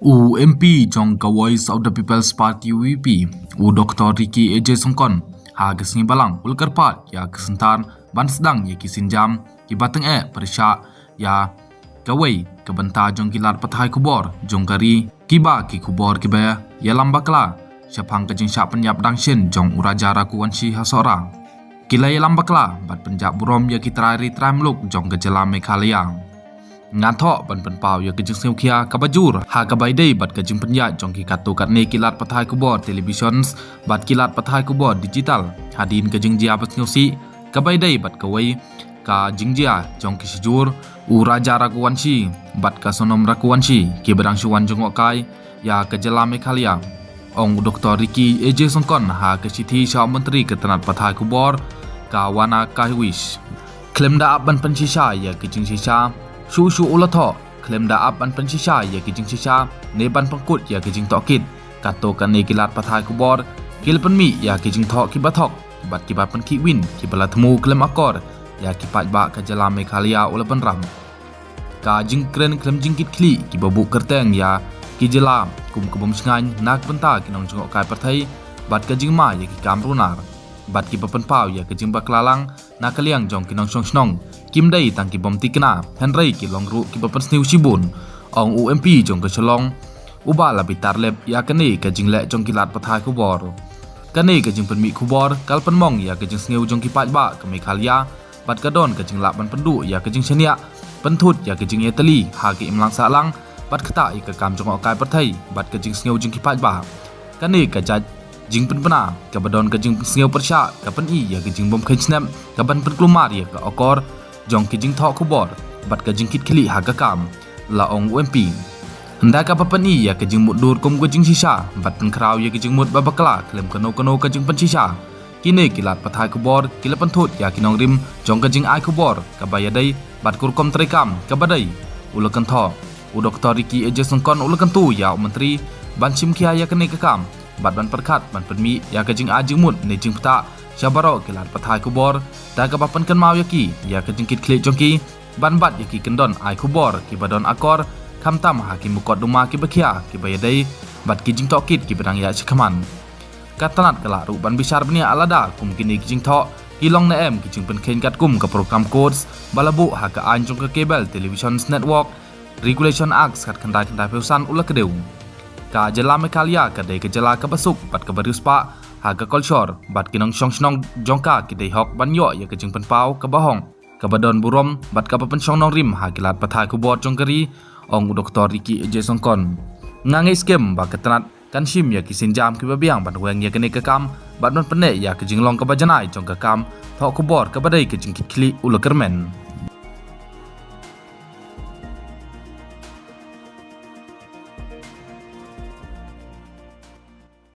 MP jong ka Voice of the People's Party UEP, Dr. Ricky AJ Songkon, ha kesini balang ulkar pat ya kesentar ban sedang ya kisinjam ki bateng persya ya kawai kebenta jong kilat pathai kubor jong kari kiba ki kubor kiba ya lambakla syapang kajing syak penyap dangshin jong uraja rakuansi hasora kila ya lambakla bat penjap burom ya kitrari tramluk jong gejala Meghalaya ngathok ban penpau ya kejing seukia kabajur ha kabaidei bat kejing penjat jong ki katu katne kilat pathai kubor televisions bat kilat pathai kubor digital hadin kejing jia bat ngeusi kabaidei bat kawai ka jingjia jong ki sejur uraja rakuansi bat ka sonom rakuansi ki bedang suwan jong okai ya kejala Meghalaya ong Dr. Ricky AJ Songkon ha kesithi Syaw Menteri Ketenat Pathai Kubor ka wana kahwish klaim da ban pensisa ya kejing sisa Shu ulatho klaim da ban pensisa ya kejing sisa ne ban pangkut ya kejing tokit kato kan ne kilat pathai kubor kil penmi ya kejing thok ki bathok bat ki ban ki win ki bala temu klaim akor ya ki pat ba ka jala Meghalaya ulapan ram ka jing kren klaim jingkit kli ki babu kerteng ya ki jela kum kubum sengan nak penta ki nong jengok kai partai bat ka jing ma ya ki kamrunar bat ki papen pau ya ke jing baklalang na kaliang jong ki nong snong kim dai tang ki bom tikna henry ki longru ki papen sniu sibun ong UMP jong ke cholong uba la bitar leb ya kane ke jing le jong ki lat pathai kubor kane ke jing penmi kubor kal penmong ya ke jing sniu jong ki pat ba ke Meghalaya bat ka don ke jing lap ban pendu ya ke jing senia penthut ya ke jing yetali ha ki imlang salang bat kata i ke kam jong okai partai bat ke jing sniu jong ki pat ba kane ke jaj jing penpena ke badon ke jing sniu persya ke pen i ya ke jing bom khain snap ke ban penklumar ya ke okor jong ke jing thok kubor bat ke jing kit khili ha ka kam la ong UMP hendak ka papen i ya ke jing mudur kum ke jing sisa bat pen krau ya ke jing mut babakla klem kono ke jing pen sisa kini kilat pathai kubor kila penthut ya kinong rim jong ke jing ai kubor ka bayadai bat kurkom trekam ka badai ulakan tho Dr. Ricky AJ Songkon ulakan tu ya menteri ban sim kia ya kene ke kam bat ban perkat ban penmi ya ke jing ajing mut ne jing peta syabaro kilat pathai kubor da ka papen kan mau yaki ya ke jing kit klik jongki ban bat yaki kendon ai kubor ki badon akor kamtam hakim bukot duma ki bekia ki bayadai bat ki jing tokit ki bedang ya chikaman katanat kala ru ban bisar benia alada kum kini ki jing thok kilong na em ki jing pen khen kat kum ke program codes balabu ha ka anjong ke kabel television network Regulation Act kat kendai peusan ula kedeu ka jala Meghalaya ka dei ke jala ka basuk bat ka barius pa ha ka culture bat kinong snong jongka ki dei hok ban yo ya ke jing pen pau ka bahong ka badon burom bat ka pen nong rim ha kilat pathai kubor jongkari ong Dr. Ricky AJ Songkon ngangai skem ba ketenat kan sim ya ki sinjam ki babiang ban weng ya kene ke kam bat non pene ya ke jing long ka bajanai jong ka kam thok kubor ka badai ke jing kili ula kermen